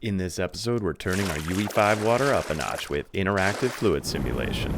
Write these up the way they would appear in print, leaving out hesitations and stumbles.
In this episode, we're turning our UE5 water up a notch with interactive fluid simulation.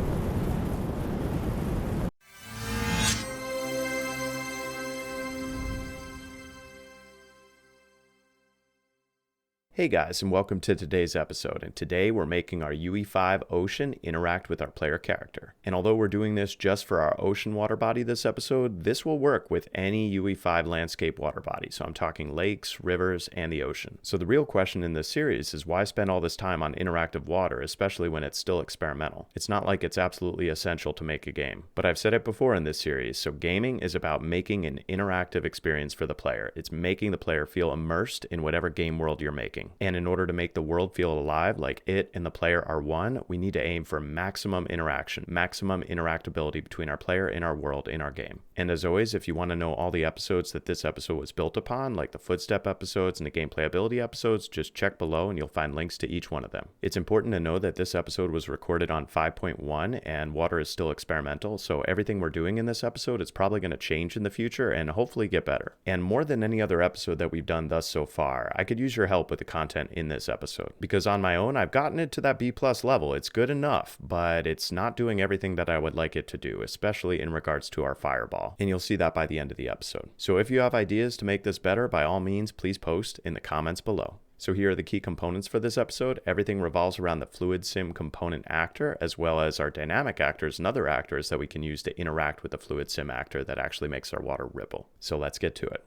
Hey guys, and welcome to today's episode. And today we're making our UE5 ocean interact with our player character. And although we're doing this just for our ocean water body this episode, this will work with any UE5 landscape water body. So I'm talking lakes, rivers, and the ocean. So the real question in this series is why spend all this time on interactive water, especially when it's still experimental? It's not like it's absolutely essential to make a game. But I've said it before in this series, so gaming is about making an interactive experience for the player. It's making the player feel immersed in whatever game world you're making. And in order to make the world feel alive, like it and the player are one, we need to aim for maximum interaction, maximum interactability between our player and our world in our game. And as always, if you want to know all the episodes that this episode was built upon, like the footstep episodes and the gameplay ability episodes, just check below and you'll find links to each one of them. It's important to know that this episode was recorded on 5.1 and water is still experimental, so everything we're doing in this episode is probably going to change in the future and hopefully get better. And more than any other episode that we've done thus so far, I could use your help with the content in this episode, because on my own I've gotten it to that B+ level. It's good enough, but it's not doing everything that I would like it to do, especially in regards to our fireball, and you'll see that by the end of the episode. So if you have ideas to make this better, by all means please post in the comments below. So here are the key components for this episode. Everything revolves around the FluidSim component actor, as well as our dynamic actors and other actors that we can use to interact with the FluidSim actor that actually makes our water ripple. So let's get to it.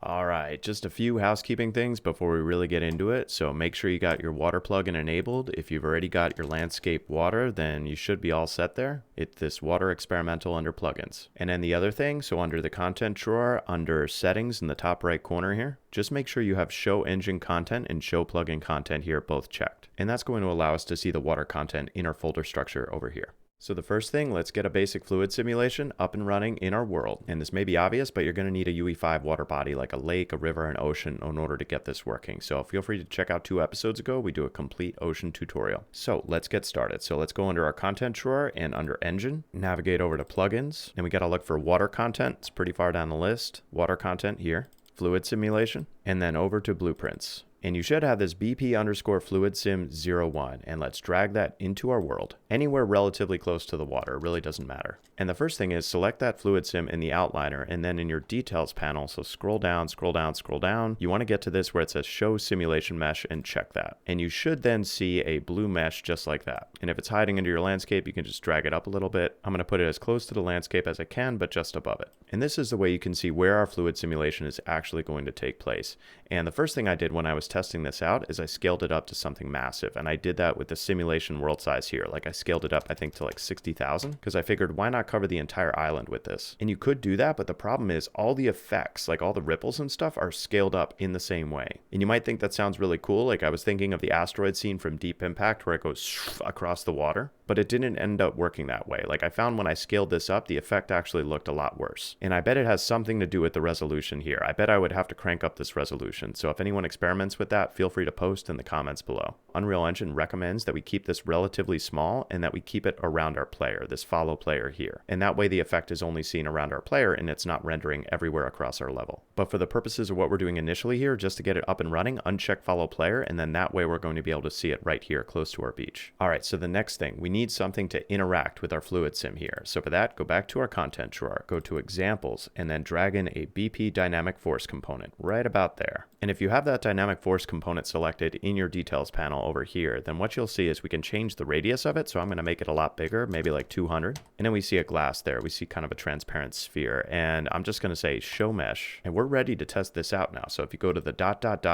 All right, just a few housekeeping things before we really get into it. So make sure you got your water plugin enabled. If you've already got your landscape water, then you should be all set there. It's this water experimental under plugins. And then the other thing, so under the content drawer, under settings in the top right corner here, just make sure you have show engine content and show plugin content here both checked. And that's going to allow us to see the water content in our folder structure over here. So the first thing, let's get a basic fluid simulation up and running in our world. And this may be obvious, but you're going to need a UE5 water body like a lake, a river, an ocean in order to get this working. So feel free to check out 2 episodes ago. We do a complete ocean tutorial. So let's get started. So let's go under our content drawer and under engine, navigate over to plugins, and we got to look for water content. It's pretty far down the list. Water content here, fluid simulation, and then over to blueprints. And you should have this BP_FluidSim01, and let's drag that into our world, anywhere relatively close to the water. It really doesn't matter. And the first thing is select that FluidSim in the outliner, and then in your details panel, so scroll down, scroll down, scroll down. You want to get to this where it says show simulation mesh and check that. And you should then see a blue mesh just like that. And if it's hiding under your landscape, you can just drag it up a little bit. I'm going to put it as close to the landscape as I can, but just above it. And this is the way you can see where our fluid simulation is actually going to take place. And the first thing I did when I was testing this out is I scaled it up to something massive, and I did that with the simulation world size here. Like I scaled it up I think to like 60,000 because I figured why not cover the entire island with this. And you could do that, but the problem is all the effects, like all the ripples and stuff, are scaled up in the same way. And you might think that sounds really cool. Like I was thinking of the asteroid scene from Deep Impact where it goes across the water, but it didn't end up working that way. Like I found when I scaled this up, the effect actually looked a lot worse. And I bet it has something to do with the resolution here. I bet I would have to crank up this resolution. So if anyone experiments with that, feel free to post in the comments below. Unreal Engine recommends that we keep this relatively small and that we keep it around our player, this follow player here. And that way the effect is only seen around our player and it's not rendering everywhere across our level. But for the purposes of what we're doing initially here, just to get it up and running, uncheck follow player, and then that way we're going to be able to see it right here close to our beach. All right, so the next thing, we need something to interact with our fluid sim here. So for that, go back to our content drawer, go to examples, and then drag in a BP dynamic force component right about there. And if you have that dynamic force component selected in your details panel over here, then what you'll see is we can change the radius of it. So I'm going to make it a lot bigger, maybe like 200. And then we see a glass there. We see kind of a transparent sphere. And I'm just going to say show mesh. And we're ready to test this out now. So if you go to the ...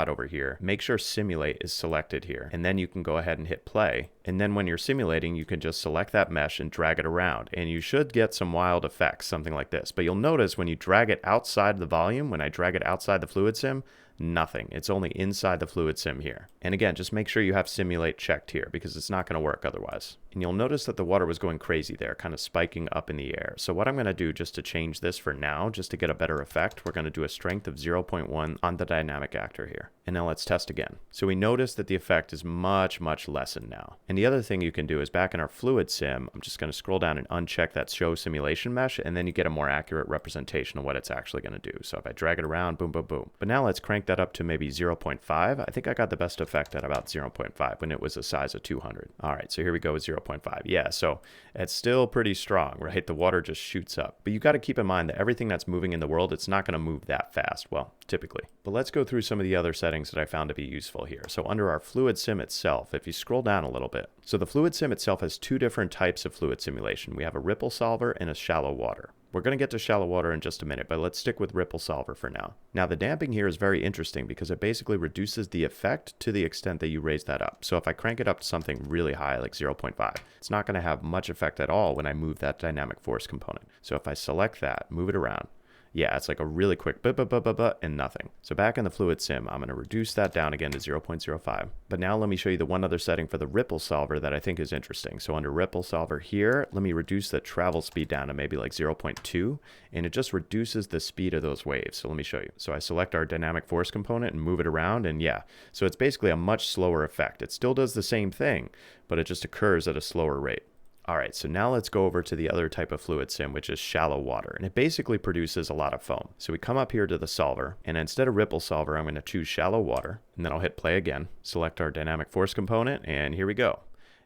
over here, make sure simulate is selected here. And then you can go ahead and hit play. And then when you're simulating, you can just select that mesh and drag it around. And you should get some wild effects, something like this. But you'll notice when you drag it outside the volume, when I drag it outside the fluid sim, nothing. It's only inside the fluid sim here. And again, just make sure you have simulate checked here because it's not going to work otherwise. And you'll notice that the water was going crazy there, kind of spiking up in the air. So what I'm going to do just to change this for now, just to get a better effect, we're going to do a strength of 0.1 on the dynamic actor here. And now let's test again. So we notice that the effect is much, much lessened now. And the other thing you can do is back in our FluidSim, I'm just going to scroll down and uncheck that show simulation mesh, and then you get a more accurate representation of what it's actually going to do. So if I drag it around, boom, boom, boom. But now let's crank that up to maybe 0.5. I think I got the best effect at about 0.5 when it was a size of 200. All right, so here we go with 0.5. Yeah, so it's still pretty strong, right? The water just shoots up. But you got to keep in mind that everything that's moving in the world, it's not going to move that fast. Well, typically. But let's go through some of the other settings that I found to be useful here. So under our FluidSim itself, if you scroll down a little bit, so the FluidSim itself has two different types of fluid simulation. We have a ripple solver and a shallow water. We're going to get to shallow water in just a minute, but let's stick with ripple solver for now. Now the damping here is very interesting because it basically reduces the effect to the extent that you raise that up. So if I crank it up to something really high, like 0.5, it's not going to have much effect at all when I move that dynamic force component. So if I select that, move it around, yeah, it's like a really quick and nothing. So back in the FluidSim, I'm going to reduce that down again to 0.05. But now let me show you the one other setting for the ripple solver that I think is interesting. So under ripple solver here, let me reduce the travel speed down to maybe like 0.2, and it just reduces the speed of those waves. So let me show you. So I select our dynamic force component and move it around, and yeah, so it's basically a much slower effect. It still does the same thing, but it just occurs at a slower rate. All right, so now let's go over to the other type of FluidSim, which is shallow water, and it basically produces a lot of foam. So we come up here to the solver, and instead of ripple solver, I'm going to choose shallow water, and then I'll hit play again, select our dynamic force component, and here we go.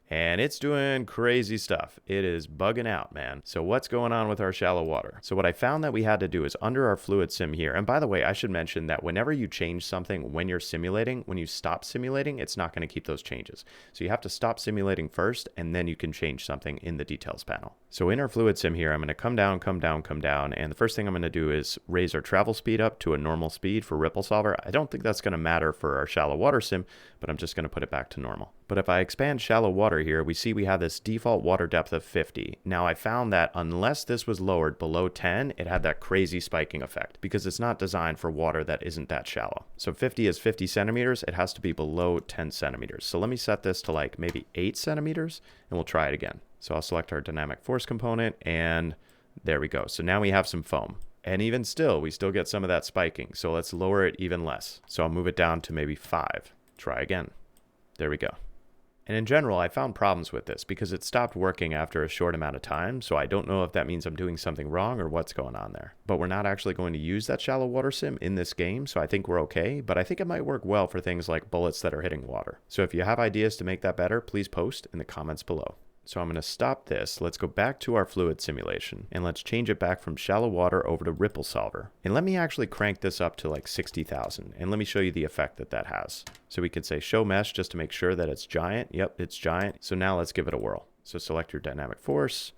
And it's doing crazy stuff. It is bugging out, man. So what's going on with our shallow water? So what I found that we had to do is under our FluidSim here, and by the way, I should mention that whenever you change something when you're simulating, when you stop simulating, it's not going to keep those changes. So you have to stop simulating first, and then you can change something in the details panel. So in our FluidSim here, I'm going to come down, and the first thing I'm going to do is raise our travel speed up to a normal speed for ripple solver. I don't think that's going to matter for our shallow water sim, but I'm just going to put it back to normal. But if I expand shallow water here, we see we have this default water depth of 50. Now I found that unless this was lowered below 10, it had that crazy spiking effect because it's not designed for water that isn't that shallow. So 50 is 50 centimeters. It has to be below 10 centimeters. So let me set this to like maybe 8 centimeters and we'll try it again. So I'll select our dynamic force component and there we go. So now we have some foam. And even still, we still get some of that spiking. So let's lower it even less. So I'll move it down to maybe 5. Try again. There we go. And in general, I found problems with this because it stopped working after a short amount of time. So I don't know if that means I'm doing something wrong or what's going on there. But we're not actually going to use that shallow water sim in this game. So I think we're okay. But I think it might work well for things like bullets that are hitting water. So if you have ideas to make that better, please post in the comments below. So I'm going to stop this. Let's go back to our fluid simulation and let's change it back from shallow water over to ripple solver. And let me actually crank this up to like 60,000 and let me show you the effect that that has. So we could say show mesh just to make sure that it's giant. Yep, it's giant. So now let's give it a whirl. So select your dynamic force.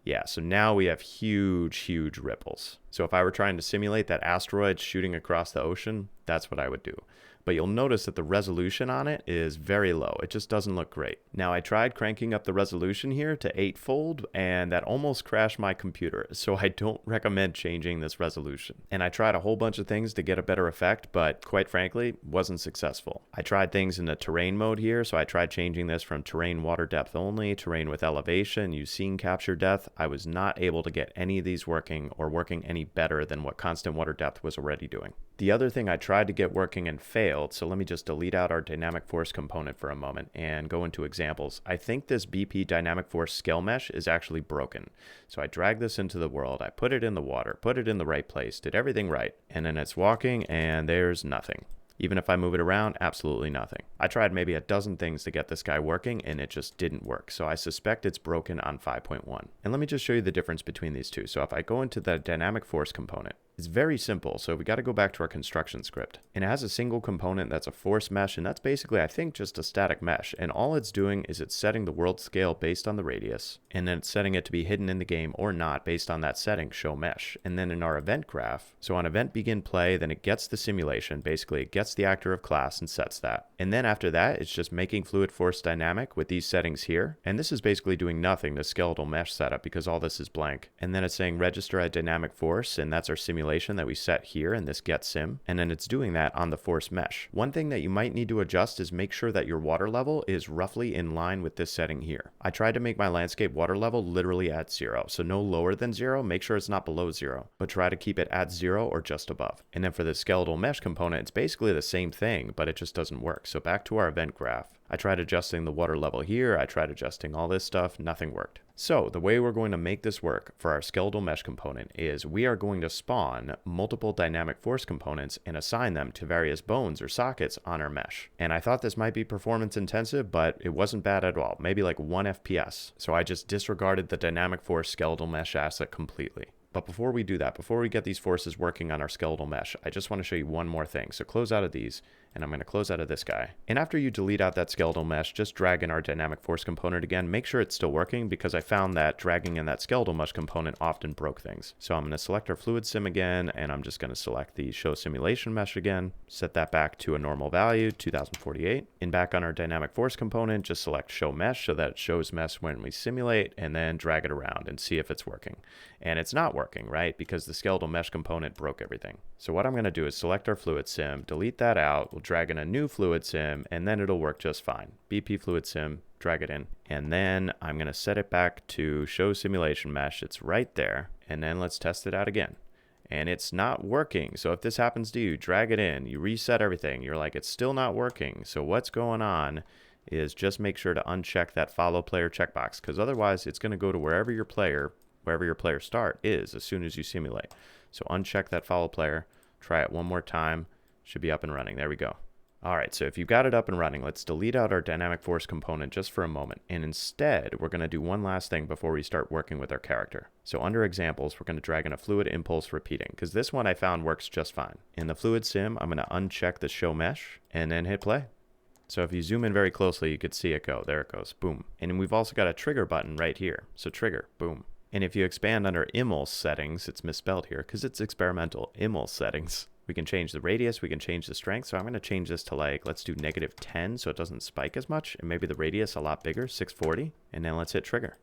Yeah, so now we have huge ripples. So if I were trying to simulate that asteroid shooting across the ocean, that's what I would do. But you'll notice that the resolution on it is very low. It just doesn't look great. Now I tried cranking up the resolution here to 8-fold and that almost crashed my computer. So I don't recommend changing this resolution. And I tried a whole bunch of things to get a better effect, but quite frankly, wasn't successful. I tried things in the terrain mode here. So I tried changing this from terrain water depth only, terrain with elevation, use scene capture depth. I was not able to get any of these working or working any better than what constant water depth was already doing. The other thing I tried to get working and failed, so let me just delete out our dynamic force component for a moment and go into examples. I think this BP dynamic force scale mesh is actually broken. So I dragged this into the world, I put it in the water, put it in the right place, did everything right, and then it's walking and there's nothing. Even if I move it around, absolutely nothing. I tried maybe a dozen things to get this guy working and it just didn't work. So I suspect it's broken on 5.1. And let me just show you the difference between these two. So if I go into the dynamic force component, it's very simple. So we got to go back to our construction script. And it has a single component that's a force mesh. And that's basically, I think, just a static mesh. And all it's doing is it's setting the world scale based on the radius. And then it's setting it to be hidden in the game or not based on that setting, show mesh. And then in our event graph, so on event begin play, then it gets the simulation. Basically, it gets the actor of class and sets that. And then after that, it's just making fluid force dynamic with these settings here. And this is basically doing nothing, the skeletal mesh setup, because all this is blank. And then it's saying register a dynamic force, and that's our simulation simulation that we set here in this get sim, and then it's doing that on the force mesh. One thing that you might need to adjust is make sure that your water level is roughly in line with this setting here. I tried to make my landscape water level literally at 0, so no lower than 0. Make sure it's not below 0, but try to keep it at 0 or just above. And then for the skeletal mesh component, it's basically the same thing, but it just doesn't work. So back to our event graph. I tried adjusting the water level here. I tried adjusting all this stuff. Nothing worked. So the way we're going to make this work for our skeletal mesh component is we are going to spawn multiple dynamic force components and assign them to various bones or sockets on our mesh. And I thought this might be performance intensive, but it wasn't bad at all. Maybe like 1 FPS. So I just disregarded the dynamic force skeletal mesh asset completely. But before we do that, before we get these forces working on our skeletal mesh, I just want to show you one more thing. So close out of these, and I'm going to close out of this guy. And after you delete out that skeletal mesh, just drag in our dynamic force component again. Make sure it's still working, because I found that dragging in that skeletal mesh component often broke things. So I'm going to select our FluidSim again, and I'm just going to select the show simulation mesh again, set that back to a normal value, 2048. And back on our dynamic force component, just select show mesh so that it shows mesh when we simulate, and then drag it around and see if it's working. And it's not working, right? Because the skeletal mesh component broke everything. So what I'm going to do is select our FluidSim, delete that out, we'll drag in a new FluidSim, and then it'll work just fine. BP FluidSim, drag it in. And then I'm going to set it back to show simulation mesh. It's right there. And then let's test it out again. And it's not working. So if this happens to you, drag it in, you reset everything. You're like, it's still not working. So what's going on is just make sure to uncheck that follow player checkbox, because otherwise it's going to go to wherever your player start is as soon as you simulate. So uncheck that follow player, try it one more time, should be up and running. There we go. All right, so if you've got it up and running, let's delete out our dynamic force component just for a moment. And instead, we're going to do one last thing before we start working with our character. So under examples, we're going to drag in a fluid impulse repeating, because this one I found works just fine. In the FluidSim, I'm going to uncheck the show mesh and then hit play. So if you zoom in very closely, you could see it go. There it goes, boom. And we've also got a trigger button right here. So trigger, boom. And if you expand under impulse settings, it's misspelled here because it's experimental, impulse settings. We can change the radius, we can change the strength. So I'm going to change this to like, let's do -10 so it doesn't spike as much. And maybe the radius a lot bigger, 640. And then let's hit trigger.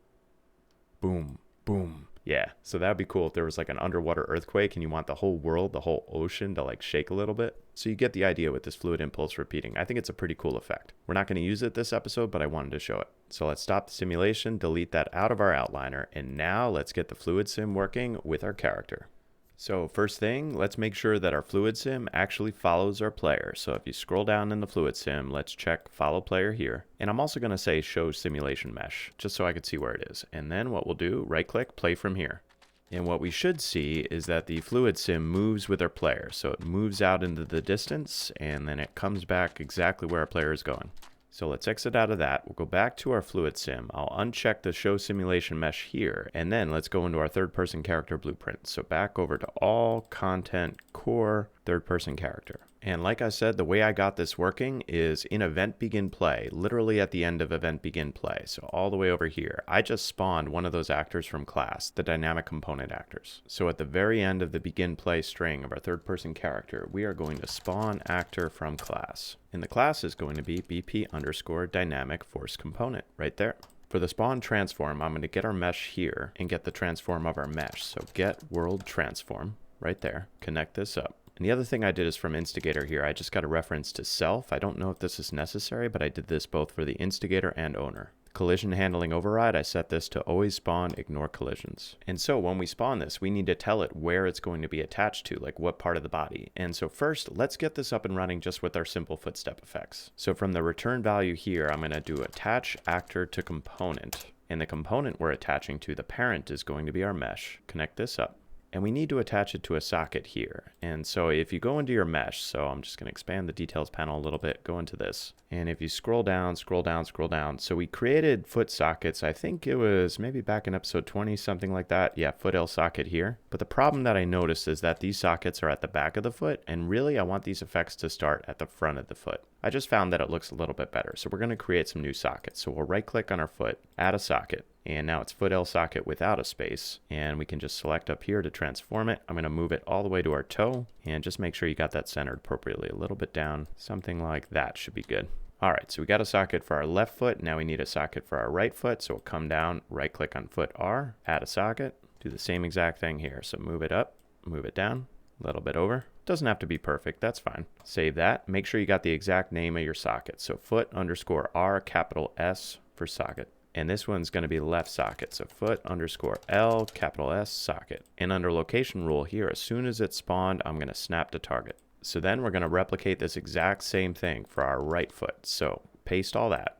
Boom, boom. Yeah, so that would be cool if there was like an underwater earthquake and you want the whole world, the whole ocean to like shake a little bit. So you get the idea with this fluid impulse repeating. I think it's a pretty cool effect. We're not going to use it this episode, but I wanted to show it. So let's stop the simulation, delete that out of our outliner, and now let's get the FluidSim working with our character. So first thing, let's make sure that our FluidSim actually follows our player. So if you scroll down in the FluidSim, let's check follow player here. And I'm also going to say show simulation mesh, just so I can see where it is. And then what we'll do, right click, play from here. And what we should see is that the FluidSim moves with our player. So it moves out into the distance, and then it comes back exactly where our player is going. So let's exit out of that. We'll go back to our FluidSim. I'll uncheck the show simulation mesh here, and then let's go into our third-person character blueprint. So back over to all, content, core, third-person character. And like I said, the way I got this working is in event begin play, literally at the end of event begin play. So all the way over here, I just spawned one of those actors from class, the dynamic component actors. So at the very end of the begin play string of our third person character, we are going to spawn actor from class. And the class is going to be BP_dynamic force component right there. For the spawn transform, I'm going to get our mesh here and get the transform of our mesh. So get world transform right there, connect this up. And the other thing I did is from instigator here, I just got a reference to self. I don't know if this is necessary, but I did this both for the instigator and owner. Collision handling override, I set this to always spawn, ignore collisions. And so when we spawn this, we need to tell it where it's going to be attached to, like what part of the body. And so first, let's get this up and running just with our simple footstep effects. So from the return value here, I'm going to do attach actor to component. And the component we're attaching to, the parent, is going to be our mesh. Connect this up. And we need to attach it to a socket here. And so if you go into your mesh, so I'm just going to expand the details panel a little bit, go into this. And if you scroll down, scroll down, scroll down. So we created foot sockets. I think it was maybe back in episode 20, something like that. Yeah, foot L socket here. But the problem that I noticed is that these sockets are at the back of the foot. And really, I want these effects to start at the front of the foot. I just found that it looks a little bit better. So we're going to create some new sockets. So we'll right click on our foot, add a socket. And now it's foot L socket without a space. And we can just select up here to transform it. I'm going to move it all the way to our toe and just make sure you got that centered appropriately, a little bit down. Something like that should be good. All right, so we got a socket for our left foot. Now we need a socket for our right foot. So we'll come down, right click on foot R, add a socket, do the same exact thing here. So move it up, move it down. A little bit over. Doesn't have to be perfect, that's fine. Save that. Make sure you got the exact name of your socket. So foot_R capital S for socket. And this one's going to be left socket. So foot_L capital S socket. And under location rule here, as soon as it's spawned, I'm going to snap to target. So then we're going to replicate this exact same thing for our right foot. So paste all that,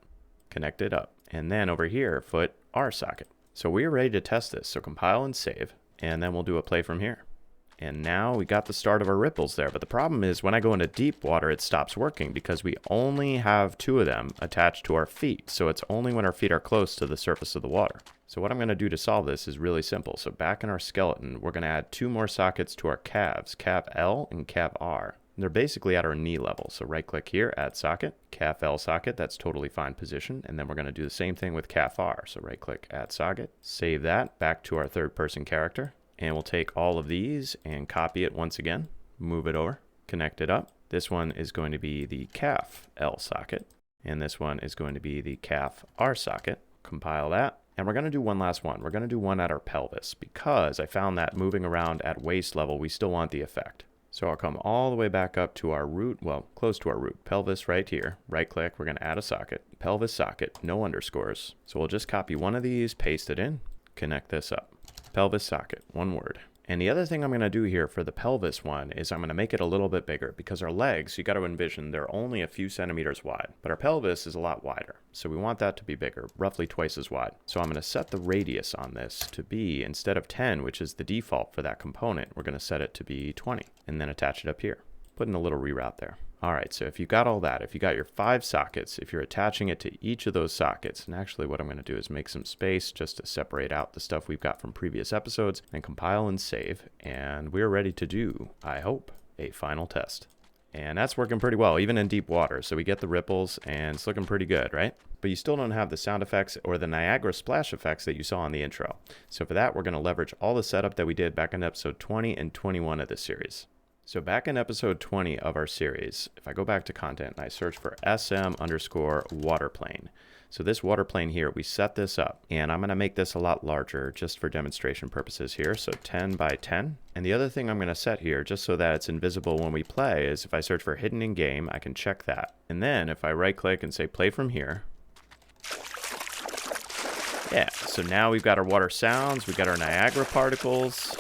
connect it up. And then over here, foot R socket. So we're ready to test this. So compile and save, and then we'll do a play from here. And now we got the start of our ripples there. But the problem is when I go into deep water, it stops working because we only have 2 of them attached to our feet. So it's only when our feet are close to the surface of the water. So what I'm going to do to solve this is really simple. So back in our skeleton, we're going to add 2 more sockets to our calves, calf L and calf R. And they're basically at our knee level. So right click here, add socket, calf L socket, that's totally fine position. And then we're going to do the same thing with calf R. So right click, add socket, save that back to our third person character. And we'll take all of these and copy it once again, move it over, connect it up. This one is going to be the calf L socket, and this one is going to be the calf R socket. Compile that, and we're going to do one last one. We're going to do one at our pelvis because I found that moving around at waist level, we still want the effect. So I'll come all the way back up to our root, well, close to our root, pelvis right here. Right click, we're going to add a socket, pelvis socket, no underscores. So we'll just copy one of these, paste it in, connect this up. Pelvis socket, one word. And the other thing I'm going to do here for the pelvis one is I'm going to make it a little bit bigger because our legs, you got to envision, they're only a few centimeters wide, but our pelvis is a lot wider. So we want that to be bigger, roughly twice as wide. So I'm going to set the radius on this to be, instead of 10, which is the default for that component, we're going to set it to be 20 and then attach it up here. Put in a little reroute there. All right, so if you got all that, if you got your 5 sockets, if you're attaching it to each of those sockets, and actually what I'm going to do is make some space just to separate out the stuff we've got from previous episodes and compile and save, and we're ready to do, I hope, a final test. And that's working pretty well, even in deep water. So we get the ripples and it's looking pretty good, right? But you still don't have the sound effects or the Niagara splash effects that you saw in the intro. So for that, we're going to leverage all the setup that we did back in episode 20 and 21 of this series. So back in episode 20 of our series, if I go back to content and I search for SM_waterplane. So this water plane here, we set this up and I'm going to make this a lot larger just for demonstration purposes here. So 10 by 10. And the other thing I'm going to set here just so that it's invisible when we play is if I search for hidden in game, I can check that. And then if I right click and say play from here. Yeah, so now we've got our water sounds, we've got our Niagara particles.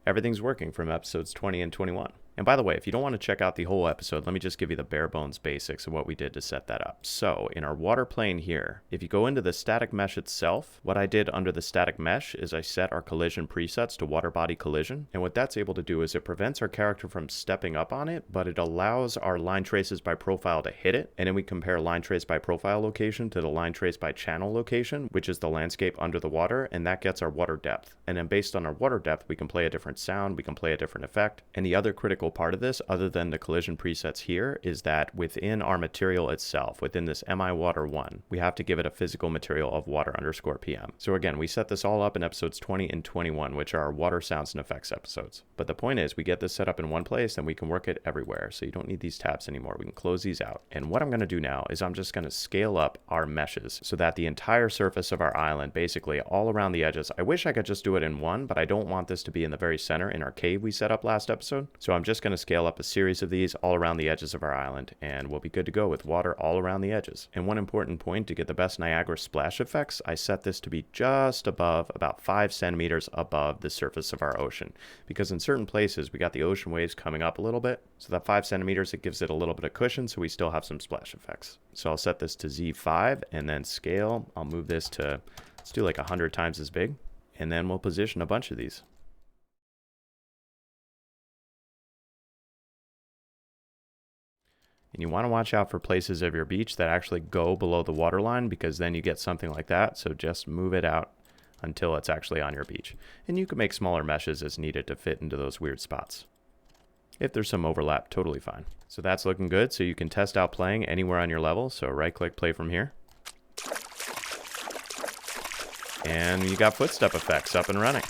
Everything's working from episodes 20 and 21. And by the way, if you don't want to check out the whole episode, let me just give you the bare bones basics of what we did to set that up. So in our water plane here, if you go into the static mesh itself, what I did under the static mesh is I set our collision presets to water body collision. And what that's able to do is it prevents our character from stepping up on it, but it allows our line traces by profile to hit it. And then we compare line trace by profile location to the line trace by channel location, which is the landscape under the water, and that gets our water depth. And then based on our water depth, we can play a different sound, we can play a different effect. And the other critical part of this, other than the collision presets here, is that within our material itself, within this MI Water 1, we have to give it a physical material of water_PM. So again, we set this all up in episodes 20 and 21, which are our water sounds and effects episodes. But the point is, we get this set up in one place and we can work it everywhere. So you don't need these tabs anymore. We can close these out. And what I'm going to do now is I'm just going to scale up our meshes so that the entire surface of our island, basically all around the edges, I wish I could just do it in one, but I don't want this to be in the very center in our cave we set up last episode. So I'm just going to scale up a series of these all around the edges of our island, and we'll be good to go with water all around the edges. And one important point to get the best Niagara splash effects, I set this to be just above, about 5 centimeters above the surface of our ocean, because in certain places we got the ocean waves coming up a little bit, so that 5 centimeters, it gives it a little bit of cushion so we still have some splash effects. So I'll set this to Z5 and then scale. I'll move this to, let's do like 100 times as big, and then we'll position a bunch of these. And you want to watch out for places of your beach that actually go below the water line, because then you get something like that. So just move it out until it's actually on your beach. And you can make smaller meshes as needed to fit into those weird spots. If there's some overlap, totally fine. So that's looking good. So you can test out playing anywhere on your level. So right click, play from here. And you got footstep effects up and running.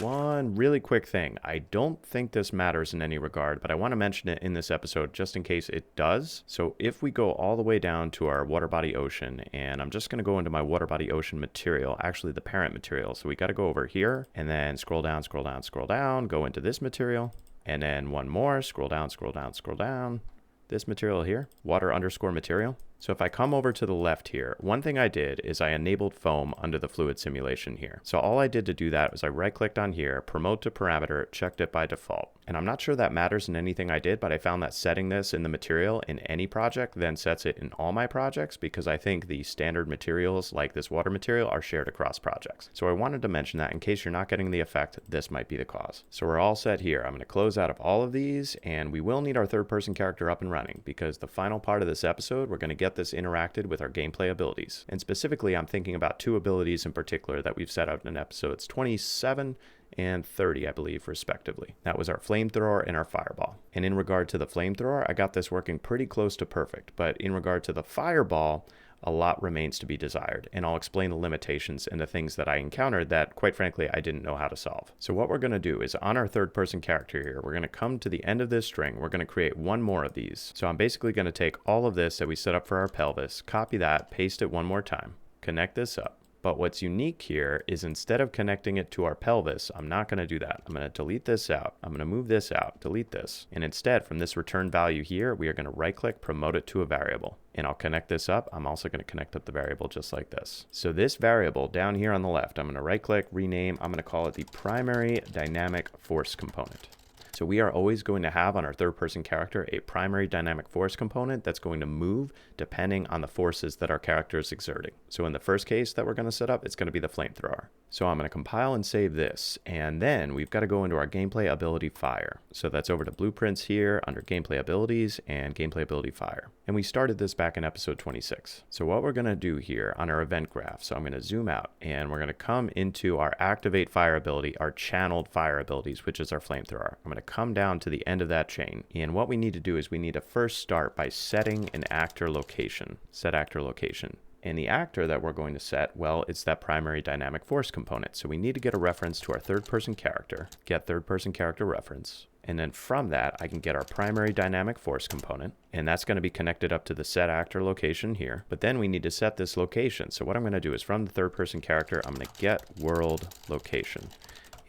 One really quick thing. I don't think this matters in any regard, but I want to mention it in this episode just in case it does. So if we go all the way down to our water body ocean, and I'm just going to go into my water body ocean material, actually the parent material. So we got to go over here and then scroll down, scroll down, scroll down, go into this material, and then one more, scroll down, scroll down, scroll down. This material here, water underscore material. So if I come over to the left here, one thing I did is I enabled foam under the fluid simulation here. So all I did to do that was I right clicked on here, promote to parameter, checked it by default. And I'm not sure that matters in anything I did, but I found that setting this in the material in any project then sets it in all my projects, because I think the standard materials like this water material are shared across projects. So I wanted to mention that in case you're not getting the effect, this might be the cause. So we're all set here. I'm going to close out of all of these, and we will need our third person character up and running, because the final part of this episode, we're going to get this interacted with our gameplay abilities. And specifically, I'm thinking about two abilities in particular that we've set out in episodes 27 and 30, I believe, respectively. That was our flamethrower and our fireball. And in regard to the flamethrower, I got this working pretty close to perfect. But in regard to the fireball, a lot remains to be desired, and I'll explain the limitations and the things that I encountered that, quite frankly, I didn't know how to solve. So what we're going to do is on our third person character here, we're going to come to the end of this string. We're going to create one more of these. So I'm basically going to take all of this that we set up for our pelvis, copy that, paste it one more time, connect this up. But what's unique here is instead of connecting it to our pelvis, I'm not going to do that. I'm going to delete this out. I'm going to move this out, delete this. And instead, from this return value here, we are going to right click, promote it to a variable. And I'll connect this up. I'm also going to connect up the variable just like this. So this variable down here on the left, I'm going to right click, rename. I'm going to call it the primary dynamic force component. So we are always going to have on our third person character a primary dynamic force component that's going to move depending on the forces that our character is exerting. So in the first case that we're going to set up, it's going to be the flamethrower. So I'm going to compile and save this, and then we've got to go into our gameplay ability fire. So that's over to blueprints here under gameplay abilities and gameplay ability fire. And we started this back in episode 26. So what we're going to do here on our event graph, so I'm going to zoom out and we're going to come into our activate fire ability, our channeled fire abilities, which is our flamethrower. I'm going to come down to the end of that chain. And what we need to do is we need to first start by setting an actor location, set actor location. And the actor that we're going to set, well, it's that primary dynamic force component. So we need to get a reference to our third person character, get third person character reference. And then from that, I can get our primary dynamic force component, and that's going to be connected up to the set actor location here. But then we need to set this location. So what I'm going to do is from the third person character, I'm going to get world location.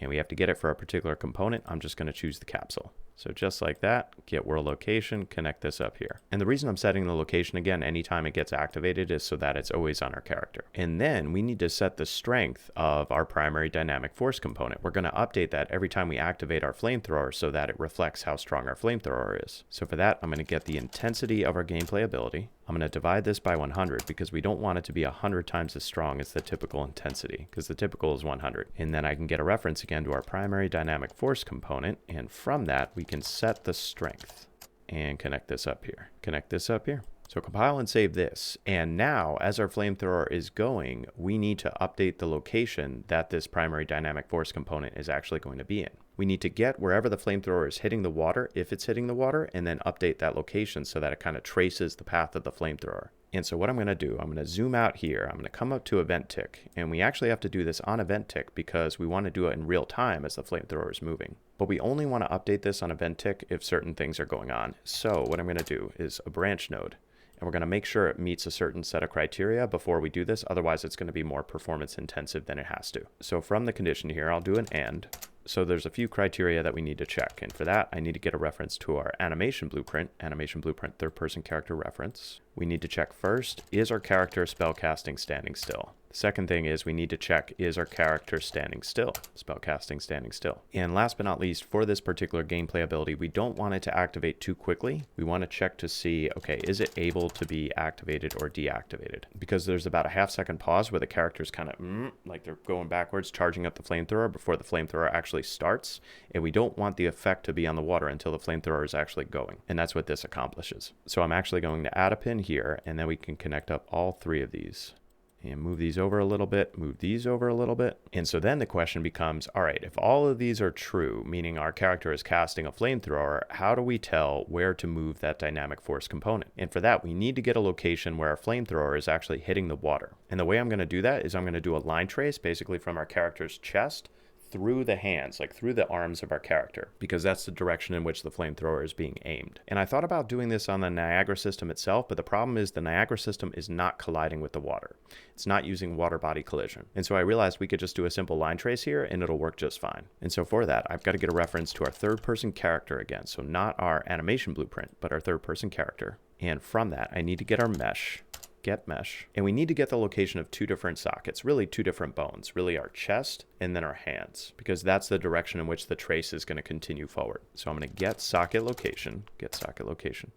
And we have to get it for a particular component. I'm just going to choose the capsule. So just like that, get world location, connect this up here. And the reason I'm setting the location again anytime it gets activated is so that it's always on our character. And then we need to set the strength of our primary dynamic force component. We're going to update that every time we activate our flamethrower so that it reflects how strong our flamethrower is. So for that, I'm going to get the intensity of our gameplay ability. I'm going to divide this by 100 because we don't want it to be 100 times as strong as the typical intensity, because the typical is 100. And then I can get a reference again to our primary dynamic force component, and from that we can set the strength and connect this up here. Connect this up here. So compile and save this. And now as our flamethrower is going, we need to update the location that this primary dynamic force component is actually going to be in. We need to get wherever the flamethrower is hitting the water, if it's hitting the water, and then update that location so that it kind of traces the path of the flamethrower. And so what I'm going to do, I'm going to zoom out here. I'm going to come up to event tick, and we actually have to do this on event tick because we want to do it in real time as the flamethrower is moving. But we only want to update this on event tick if certain things are going on. So what I'm going to do is a branch node, and we're going to make sure it meets a certain set of criteria before we do this. Otherwise, it's going to be more performance intensive than it has to. So from the condition here, I'll do an and. So there's a few criteria that we need to check. And for that, I need to get a reference to our animation blueprint third person character reference. We need to check first, is our character spellcasting standing still? The second thing is we need to check, is our character standing still? Spellcasting standing still. And last but not least, for this particular gameplay ability, we don't want it to activate too quickly. We want to check to see, okay, is it able to be activated or deactivated? Because there's about a half-second pause where the character's kind of like they're going backwards, charging up the flamethrower before the flamethrower actually starts. And we don't want the effect to be on the water until the flamethrower is actually going. And that's what this accomplishes. So I'm actually going to add a pin here, and then we can connect up all three of these. And move these over a little bit, move these over a little bit. And so then the question becomes, all right, if all of these are true, meaning our character is casting a flamethrower, how do we tell where to move that dynamic force component? And for that, we need to get a location where our flamethrower is actually hitting the water. And the way I'm going to do that is I'm going to do a line trace basically from our character's chest through the hands, like through the arms of our character, because that's the direction in which the flamethrower is being aimed. And I thought about doing this on the Niagara system itself, but the problem is the Niagara system is not colliding with the water. It's not using water body collision. And so I realized we could just do a simple line trace here and it'll work just fine. And so for that, I've got to get a reference to our third person character again. So not our animation blueprint, but our third person character. And from that, I need to get our mesh, get mesh, and we need to get the location of two different sockets, really two different bones, really our chest and then our hands, because that's the direction in which the trace is going to continue forward. So I'm going to get socket location,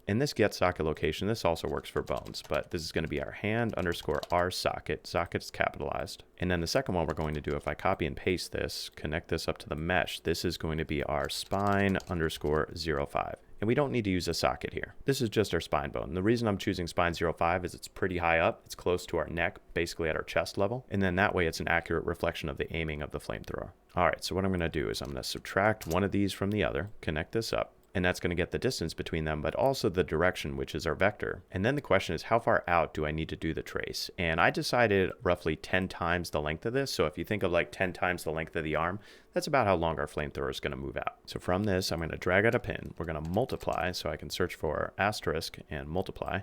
and this get socket location, this also works for bones, but this is going to be our hand underscore our socket, socket's capitalized. And then the second one we're going to do, if I copy and paste this, connect this up to the mesh, this is going to be our spine underscore 05. And we don't need to use a socket here. This is just our spine bone. And the reason I'm choosing spine 05 is it's pretty high up. It's close to our neck, basically at our chest level. And then that way it's an accurate reflection of the aiming of the flamethrower. All right, so what I'm gonna do is I'm gonna subtract one of these from the other, connect this up, and that's going to get the distance between them, but also the direction, which is our vector. And then the question is, how far out do I need to do the trace? And I decided roughly 10 times the length of this. So if you think of like 10 times the length of the arm, that's about how long our flamethrower is going to move out. So from this, I'm going to drag out a pin. We're going to multiply, so I can search for asterisk and multiply. I'm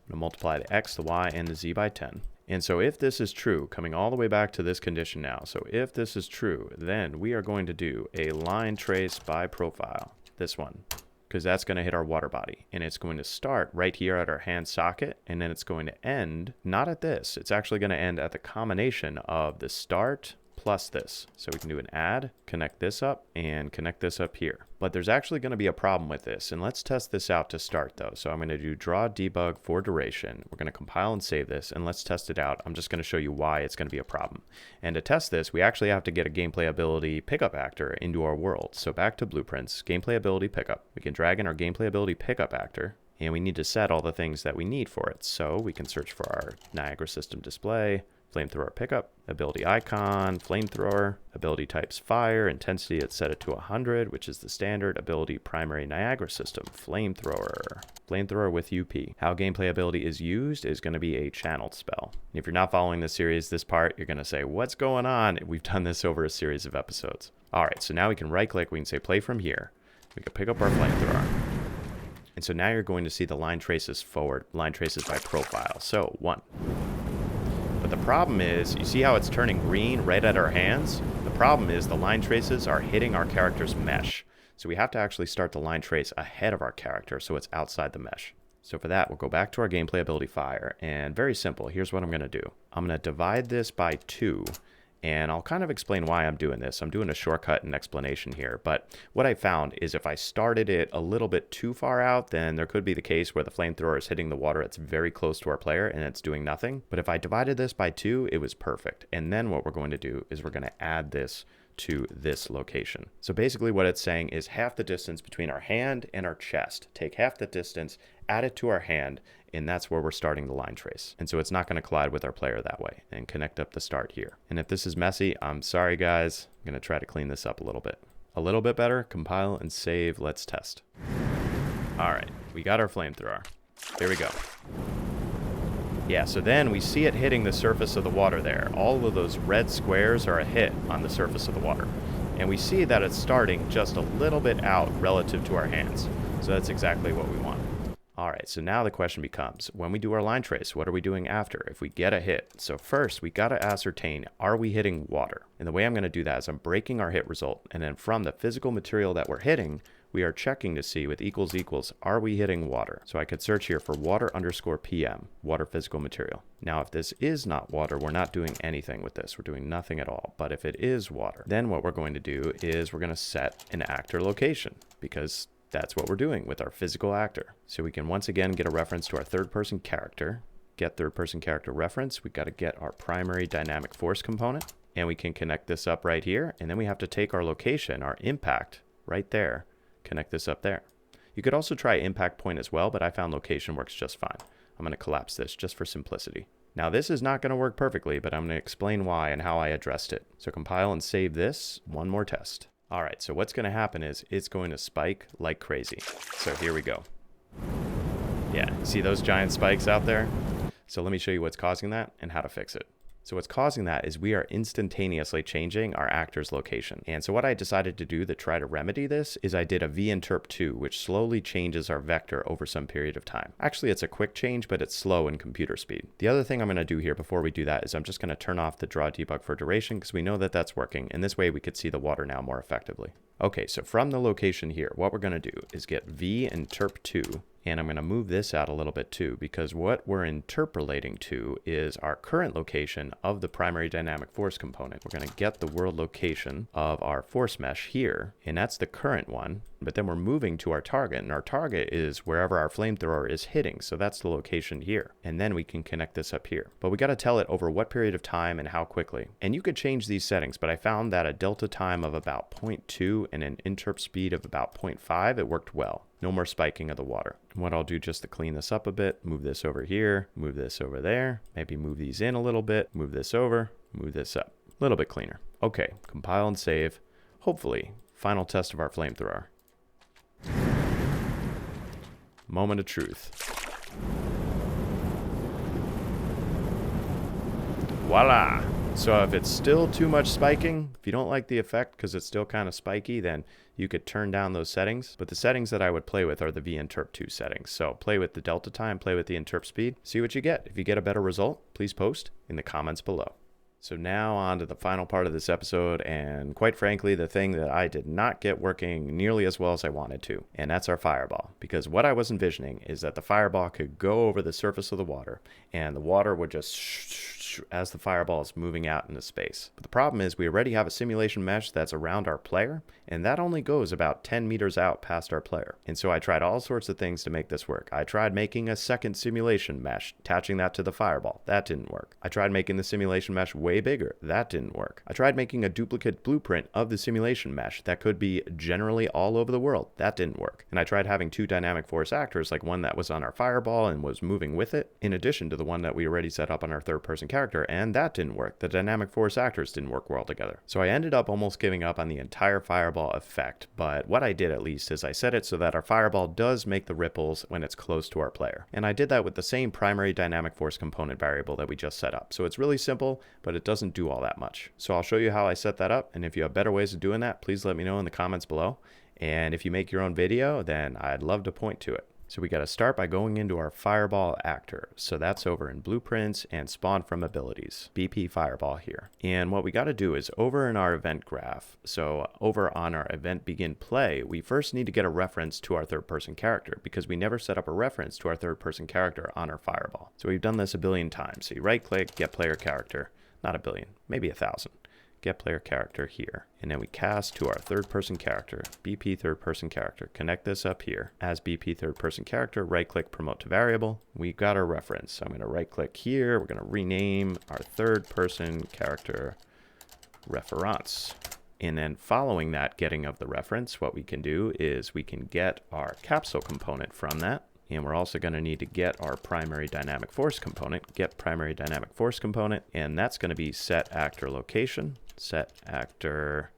going to multiply the X, the Y, and the Z by 10. And so if this is true, coming all the way back to this condition now, so if this is true, then we are going to do a line trace by profile. This one, because that's going to hit our water body, and it's going to start right here at our hand socket, and then it's going to end not at this, it's actually going to end at the combination of the start plus this. So we can do an add, connect this up, and connect this up here. But there's actually going to be a problem with this, and let's test this out to start though. So I'm going to do draw debug for duration. We're going to compile and save this, and let's test it out. I'm just going to show you why it's going to be a problem. And to test this, we actually have to get a gameplay ability pickup actor into our world. So back to blueprints, gameplay ability pickup. We can drag in our gameplay ability pickup actor, and we need to set all the things that we need for it. So we can search for our Niagara system display, flamethrower pickup, ability icon, flamethrower, ability types fire, intensity, let's set it to 100, which is the standard, ability primary Niagara system, flamethrower with UP. How gameplay ability is used is going to be a channeled spell. And if you're not following this series, this part, you're going to say, what's going on? We've done this over a series of episodes. All right, so now we can right click, we can say play from here. We can pick up our flamethrower. And so now you're going to see the line traces forward, line traces by profile. So 1. But the problem is, you see how it's turning green right at our hands? The problem is the line traces are hitting our character's mesh. So we have to actually start the line trace ahead of our character so it's outside the mesh. So for that, we'll go back to our gameplay ability fire, and very simple, here's what I'm going to do. I'm going to divide this by 2, and I'll kind of explain why I'm doing this. I'm doing a shortcut and explanation here, but what I found is if I started it a little bit too far out, then there could be the case where the flamethrower is hitting the water that's very close to our player and it's doing nothing. But if I divided this by 2, it was perfect. And then what we're going to do is we're going to add this to this location. So basically what it's saying is half the distance between our hand and our chest. Take half the distance, add it to our hand, and that's where we're starting the line trace. And so it's not going to collide with our player that way, and connect up the start here. And if this is messy, I'm sorry guys. I'm going to try to clean this up a little bit better. Compile and save. Let's test. All right, we got our flamethrower. There we go. Yeah, so then we see it hitting the surface of the water there. All of those red squares are a hit on the surface of the water. And we see that it's starting just a little bit out relative to our hands. So that's exactly what we want. All right, so now the question becomes, when we do our line trace, what are we doing after if we get a hit? So first, we got to ascertain, are we hitting water? And the way I'm going to do that is I'm breaking our hit result, and then from the physical material that we're hitting, we are checking to see with equals equals, are we hitting water? So I could search here for water underscore PM, water physical material. Now, if this is not water, we're not doing anything with this. We're doing nothing at all. But if it is water, then what we're going to do is we're going to set an actor location, because that's what we're doing with our physical actor. So we can once again get a reference to our third person character, get third person character reference. We've got to get our primary dynamic force component, and we can connect this up right here. And then we have to take our location, our impact right there, connect this up there. You could also try impact point as well, but I found location works just fine. I'm going to collapse this just for simplicity. Now this is not going to work perfectly, but I'm going to explain why and how I addressed it. So compile and save this. One more test. All right, so what's going to happen is it's going to spike like crazy. So here we go. Yeah, see those giant spikes out there? So let me show you what's causing that and how to fix it. So what's causing that is we are instantaneously changing our actor's location. And so what I decided to do to try to remedy this is I did a vinterp2, which slowly changes our vector over some period of time. Actually, it's a quick change, but it's slow in computer speed. The other thing I'm going to do here before we do that is I'm just going to turn off the draw debug for duration because we know that that's working. And this way we could see the water now more effectively. Okay, so from the location here, what we're going to do is get vinterp2. And I'm going to move this out a little bit too, because what we're interpolating to is our current location of the primary dynamic force component. We're going to get the world location of our force mesh here, and that's the current one. But then we're moving to our target, and our target is wherever our flamethrower is hitting. So that's the location here. And then we can connect this up here. But we got to tell it over what period of time and how quickly. And you could change these settings, but I found that a delta time of about 0.2 and an interp speed of about 0.5, it worked well. No more spiking of the water. And what I'll do just to clean this up a bit, move this over here, move this over there, maybe move these in a little bit, move this over, move this up. A little bit cleaner. Okay, compile and save. Hopefully, final test of our flamethrower. Moment of truth. Voila! So if it's still too much spiking, if you don't like the effect because it's still kind of spiky, then you could turn down those settings. But the settings that I would play with are the vinterp2 settings. So play with the delta time, play with the interp speed, see what you get. If you get a better result, please post in the comments below. So now on to the final part of this episode, and quite frankly, the thing that I did not get working nearly as well as I wanted to, and that's our fireball. Because what I was envisioning is that the fireball could go over the surface of the water, and the water would just as the fireball is moving out into space. But the problem is we already have a simulation mesh that's around our player, and that only goes about 10 meters out past our player. And so I tried all sorts of things to make this work. I tried making a second simulation mesh, attaching that to the fireball. That didn't work. I tried making the simulation mesh way bigger. That didn't work. I tried making a duplicate blueprint of the simulation mesh that could be generally all over the world. That didn't work. And I tried having two dynamic force actors, like one that was on our fireball and was moving with it, in addition to the one that we already set up on our third-person character, and that didn't work. The dynamic force actors didn't work well together. So I ended up almost giving up on the entire fireball effect, but what I did at least is I set it so that our fireball does make the ripples when it's close to our player. And I did that with the same primary dynamic force component variable that we just set up. So it's really simple, but it doesn't do all that much. So I'll show you how I set that up, and if you have better ways of doing that, please let me know in the comments below. And if you make your own video, then I'd love to point to it. So we got to start by going into our fireball actor. So that's over in blueprints and spawn from abilities, BP fireball here. And what we got to do is over in our event graph. So over on our event begin play, we first need to get a reference to our third person character because we never set up a reference to our third person character on our fireball. So we've done this a billion times. So you right click, get player character, not a billion, maybe 1,000. Get player character here, and then we cast to our third person character, BP third person character. Connect this up here as BP third person character, right click promote to variable. We got our reference. So I'm going to right click here. We're going to rename our third person character reference. And then following that getting of the reference, what we can do is we can get our capsule component from that. And we're also going to need to get our primary dynamic force component, get primary dynamic force component, and that's going to be set actor location. Set actor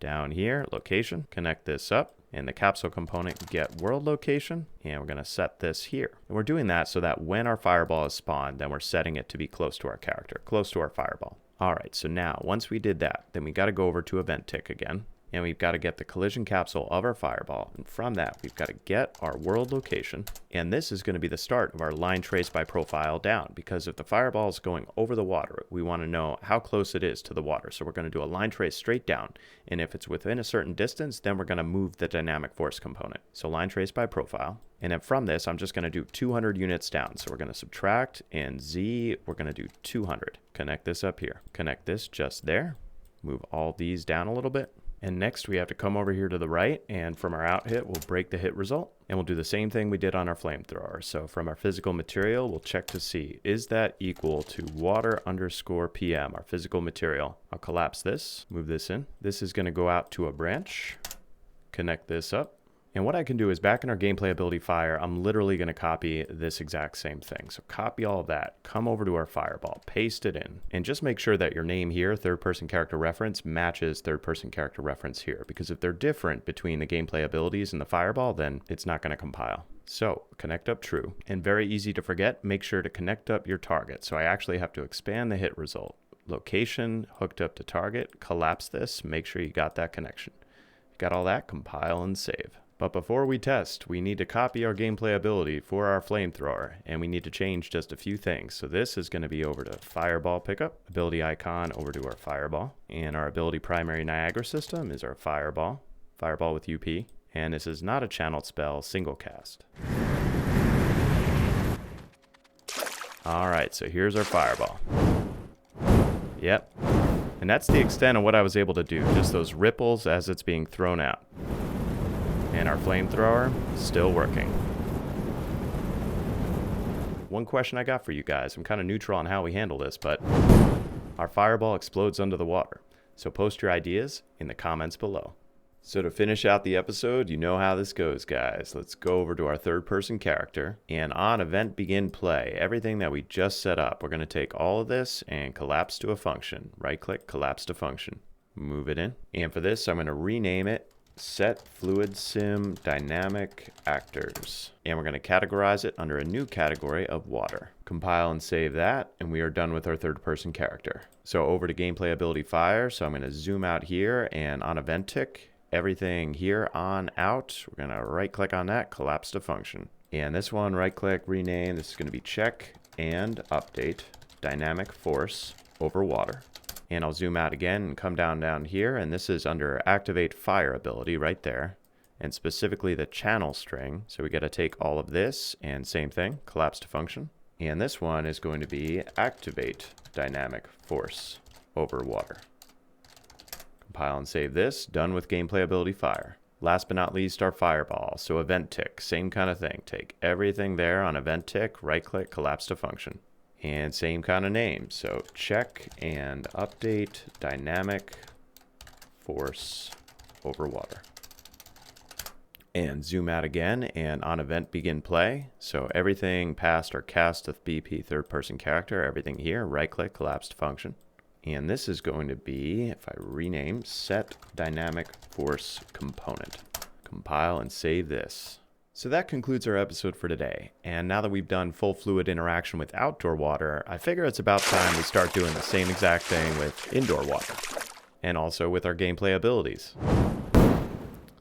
down here, location, connect this up, and the capsule component get world location, and we're going to set this here. And we're doing that so that when our fireball is spawned, then we're setting it to be close to our character, close to our fireball. All right, so now once we did that, then we got to go over to event tick again. And we've got to get the collision capsule of our fireball. And from that, we've got to get our world location. And this is going to be the start of our line trace by profile down. Because if the fireball is going over the water, we want to know how close it is to the water. So we're going to do a line trace straight down. And if it's within a certain distance, then we're going to move the dynamic force component. So line trace by profile. And then from this, I'm just going to do 200 units down. So we're going to subtract, and Z, we're going to do 200. Connect this up here. Connect this just there. Move all these down a little bit. And next we have to come over here to the right, and from our out hit, we'll break the hit result. And we'll do the same thing we did on our flamethrower. So from our physical material, we'll check to see, is that equal to water underscore PM, our physical material. I'll collapse this, move this in. This is going to go out to a branch, connect this up. And what I can do is back in our gameplay ability fire, I'm literally going to copy this exact same thing. So copy all of that, come over to our fireball, paste it in, and just make sure that your name here, third person character reference, matches third person character reference here. Because if they're different between the gameplay abilities and the fireball, then it's not going to compile. So connect up true, and very easy to forget, make sure to connect up your target. So I actually have to expand the hit result. Location hooked up to target, collapse this, make sure you got that connection. Got all that, compile and save. But before we test, we need to copy our gameplay ability for our flamethrower, and we need to change just a few things. So this is going to be over to fireball pickup, ability icon over to our fireball, and our ability primary Niagara system is our fireball with UP. And this is not a channeled spell, single cast. All right, so here's our fireball. Yep. And that's the extent of what I was able to do, just those ripples as it's being thrown out. And our flamethrower, still working. One question I got for you guys, I'm kind of neutral on how we handle this, but our fireball explodes under the water. So post your ideas in the comments below. So to finish out the episode, you know how this goes, guys. Let's go over to our third person character, and on event begin play, everything that we just set up, we're going to take all of this and collapse to a function. Right click, collapse to function, move it in. And for this, I'm going to rename it set FluidSim dynamic actors. And we're going to categorize it under a new category of water. Compile and save that, and we are done with our third person character. So over to gameplay ability fire. So I'm going to zoom out here, and on event tick, everything here on out, we're going to right click on that, collapse to function. And this one, right click, rename, this is going to be check and update dynamic force over water. And I'll zoom out again and come down here, and this is under activate fire ability right there, and specifically the channel string. So we got to take all of this and same thing, collapse to function. And this one is going to be activate dynamic force over water. Compile and save this, done with gameplay ability fire. Last but not least, our fireball. So event tick, same kind of thing. Take everything there on event tick, right click, collapse to function. And same kind of name. So check and update dynamic force over water. And zoom out again, and on event begin play. So everything past our cast of BP third person character, everything here, right click, collapse to function. And this is going to be, if I rename, set dynamic force component. Compile and save this. So that concludes our episode for today. And now that we've done full fluid interaction with outdoor water, I figure it's about time we start doing the same exact thing with indoor water. And also with our gameplay abilities.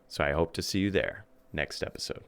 So I hope to see you there next episode.